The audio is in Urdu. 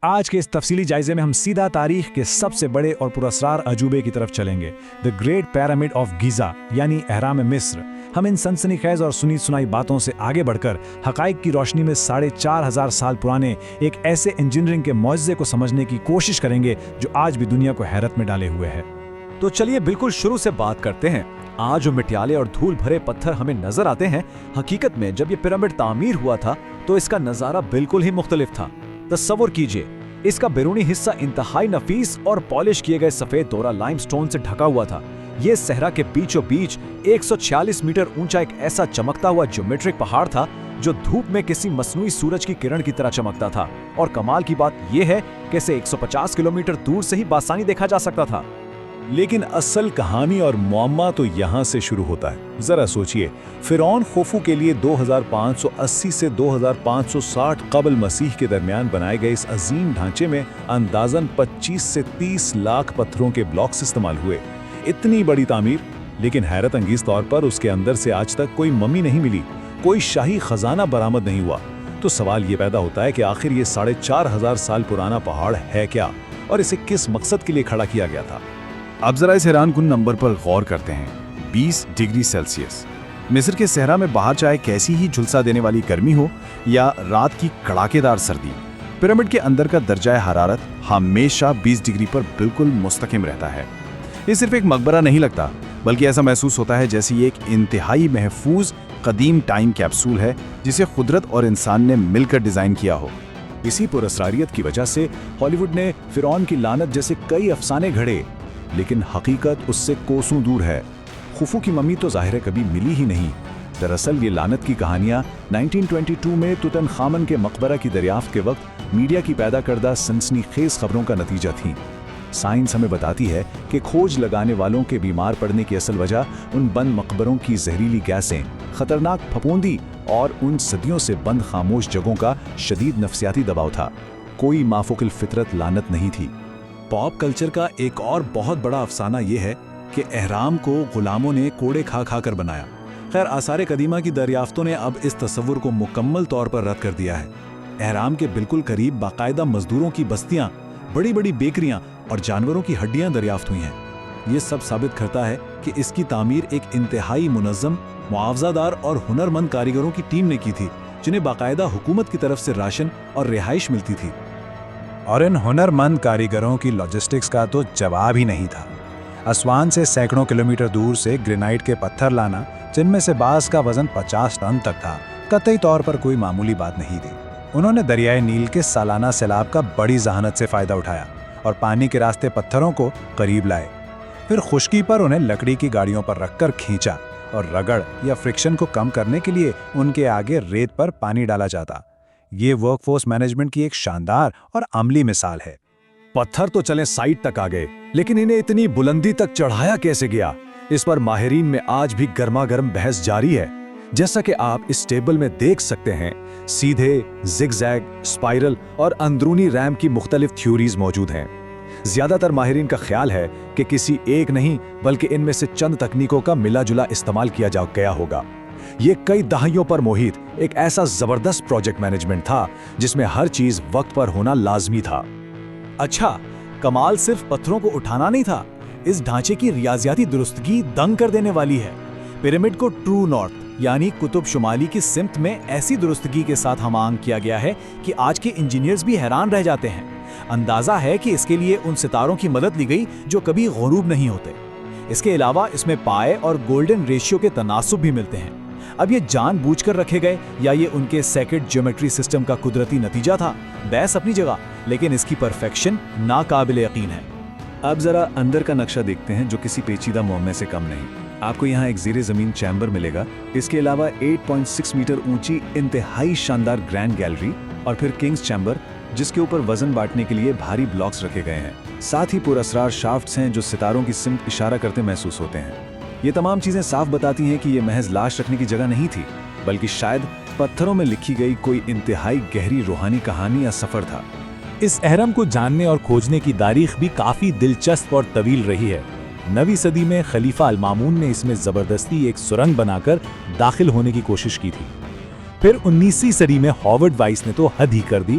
آج کے اس تفصیلی جائزے میں ہم سیدھا تاریخ کے سب سے بڑے اور پراسرار عجوبے کی طرف چلیں گے، دی گریٹ پیرامڈ آف گیزا یعنی اہرام مصر۔ ہم ان سنسنی خیز اور سنی سنائی باتوں سے آگے بڑھ کر حقائق کی روشنی میں 4,500 سال پرانے ایک ایسے انجینئرنگ کے معجزے کو سمجھنے کی کوشش کریں گے جو آج بھی دنیا کو حیرت میں ڈالے ہوئے ہے۔ تو چلیے بالکل شروع سے بات کرتے ہیں۔ آج جو مٹیالے اور دھول بھرے پتھر ہمیں نظر آتے ہیں، حقیقت میں جب یہ پیرامڈ تعمیر ہوا تھا تو اس کا نظارہ بالکل ہی مختلف تھا۔ تصور کیجئے، اس کا بیرونی حصہ انتہائی نفیس اور پالش کیے گئے سفید دورہ لائم سٹون سے ڈھکا ہوا تھا۔ یہ صحرا کے بیچوں بیچ 146 میٹر اونچا ایک ایسا چمکتا ہوا جیومیٹرک پہاڑ تھا جو دھوپ میں کسی مصنوعی سورج کی کرن کی طرح چمکتا تھا، اور کمال کی بات یہ ہے کہ اسے 150 کلومیٹر دور سے ہی بآسانی دیکھا جا سکتا تھا۔ لیکن اصل کہانی اور معمہ تو یہاں سے شروع ہوتا ہے۔ ذرا سوچئے، فرعون خوفو کے لیے 2580 سے 2560 قبل مسیح کے درمیان بنائے گئے اس عظیم ڈھانچے میں اندازاً 25 سے 30 لاکھ پتھروں کے بلاکس استعمال ہوئے۔ اتنی بڑی تعمیر، لیکن حیرت انگیز طور پر اس کے اندر سے آج تک کوئی ممی نہیں ملی، کوئی شاہی خزانہ برآمد نہیں ہوا۔ تو سوال یہ پیدا ہوتا ہے کہ آخر یہ 4,500 سال پرانا پہاڑ ہے کیا، اور اسے کس مقصد کے لیے کھڑا کیا گیا تھا؟ اب ذرا اس حیران کن نمبر پر غور کرتے ہیں، 20 ڈگری سیلسیس۔ مصر کے صحرا میں باہر چاہے کیسی ہی جھلسا دینے والی گرمی ہو یا رات کی کڑاکے دار سردی، پیرامڈ کے اندر کا درجہ حرارت ہمیشہ 20 ڈگری پر بالکل مستقیم رہتا ہے۔ یہ صرف ایک مقبرہ نہیں لگتا، بلکہ ایسا محسوس ہوتا ہے جیسے یہ ایک انتہائی محفوظ قدیم ٹائم کیپسول ہے جسے قدرت اور انسان نے مل کر ڈیزائن کیا ہو۔ اسی پراسراریت کی وجہ سے ہالی ووڈ نے فرعون کی لعنت جیسے کئی افسانے گھڑے، لیکن حقیقت اس سے کوسوں دور ہے۔ خوفو کی ممی تو ظاہر کبھی ملی ہی نہیں۔ دراصل یہ لعنت کی کہانیاں 1922 میں توتن خامن کے مقبرہ کی دریافت کے وقت میڈیا کی پیدا کردہ سنسنی خیز خبروں کا نتیجہ تھیں۔ سائنس ہمیں بتاتی ہے کہ کھوج لگانے والوں کے بیمار پڑنے کی اصل وجہ ان بند مقبروں کی زہریلی گیسیں، خطرناک پھپھوندی اور ان صدیوں سے بند خاموش جگہوں کا شدید نفسیاتی دباؤ تھا۔ کوئی مافوق الفطرت لعنت نہیں تھی۔ پاپ کلچر کا ایک اور بہت بڑا افسانہ یہ ہے کہ اہرام کو غلاموں نے کوڑے کھا کھا کر بنایا۔ خیر، آثار قدیمہ کی دریافتوں نے اب اس تصور کو مکمل طور پر رد کر دیا ہے۔ اہرام کے بالکل قریب باقاعدہ مزدوروں کی بستیاں، بڑی بڑی بیکریاں اور جانوروں کی ہڈیاں دریافت ہوئی ہیں۔ یہ سب ثابت کرتا ہے کہ اس کی تعمیر ایک انتہائی منظم، معاوضہ دار اور ہنرمند کاریگروں کی ٹیم نے کی تھی، جنہیں باقاعدہ حکومت کی طرف سے راشن اور رہائش ملتی تھی۔ اور ان ہنرمند کاریگروں کی لاجسٹکس کا تو جواب ہی نہیں تھا۔ اسوان سے سینکڑوں کلومیٹر دور سے گرینائٹ کے پتھر لانا، جن میں سے بعض کا وزن 50 ٹن تک تھا، قطعی طور پر کوئی معمولی بات نہیں تھی۔ انہوں نے دریائے نیل کے سالانہ سیلاب کا بڑی ذہانت سے فائدہ اٹھایا اور پانی کے راستے پتھروں کو قریب لائے۔ پھر خشکی پر انہیں لکڑی کی گاڑیوں پر رکھ کر کھینچا، اور رگڑ یا فرکشن کو کم کرنے کے لیے ان کے آگے ریت پر پانی ڈالا جاتا۔ یہ ورک فورس مینجمنٹ کی ایک شاندار اور عملی مثال ہے۔ پتھر تو چلیں سائٹ تک آ گئے، لیکن انہیں اتنی بلندی تک چڑھایا کیسے گیا؟ اس پر ماہرین میں آج بھی گرما گرم بحث جاری ہے۔ جیسا کہ آپ اس ٹیبل میں دیکھ سکتے ہیں، سیدھے، زگ زیگ، اسپائرل اور اندرونی ریم کی مختلف تھیوریز موجود ہیں۔ زیادہ تر ماہرین کا خیال ہے کہ کسی ایک نہیں بلکہ ان میں سے چند تکنیکوں کا ملا جلا استعمال کیا جا گیا ہوگا۔ یہ کئی دہائیوں پر محیط ایک ایسا زبردست پروجیکٹ مینجمنٹ تھا جس میں ہر چیز وقت پر ہونا لازمی تھا۔ اچھا، کمال صرف پتھروں کو اٹھانا نہیں تھا، اس ڈھانچے کی ریاضیاتی درستگی دنگ کر دینے والی ہے۔ پیرامڈ کو ٹرو نارتھ یعنی قطب شمالی کی سمت میں ایسی درستگی کے ساتھ ہم آہنگ کیا گیا ہے کہ آج کے انجینئرز بھی حیران رہ جاتے ہیں۔ اندازہ ہے کہ اس کے لیے ان ستاروں کی مدد لی گئی جو کبھی غروب نہیں ہوتے۔ اس کے علاوہ اس میں پائے اور گولڈن ریشیو کے تناسب بھی ملتے ہیں۔ اب یہ جان بوجھ کر رکھے گئے یا یہ ان کے سیکرڈ جیومیٹری سسٹم کا قدرتی نتیجہ تھا، بحث اپنی جگہ، لیکن اس کی پرفیکشن ناقابل یقین ہے۔ اب ذرا اندر کا نقشہ دیکھتے ہیں جو کسی پیچیدہ معمے سے کم نہیں۔ آپ کو یہاں ایک زیر زمین چیمبر ملے گا، اس کے علاوہ 8.6 میٹر اونچی انتہائی شاندار گرینڈ گیلری، اور پھر کنگز چیمبر جس کے اوپر وزن بانٹنے کے لیے بھاری بلاکس رکھے گئے ہیں۔ ساتھ ہی پراسرار شافٹس ہیں جو ستاروں کی سمت اشارہ کرتے محسوس ہوتے ہیں۔ یہ تمام چیزیں صاف بتاتی ہیں کہ یہ محض لاش رکھنے کی جگہ نہیں تھی، بلکہ شاید پتھروں میں لکھی گئی کوئی انتہائی گہری روحانی کہانی یا سفر تھا۔ اس اہرم کو جاننے اور کھوجنے کی تاریخ بھی کافی دلچسپ اور طویل رہی ہے۔ 9ویں صدی میں خلیفہ المامون نے اس میں زبردستی ایک سرنگ بنا کر داخل ہونے کی کوشش کی تھی۔ پھر 19ویں صدی میں ہاورڈ وائس نے تو حد ہی کر دی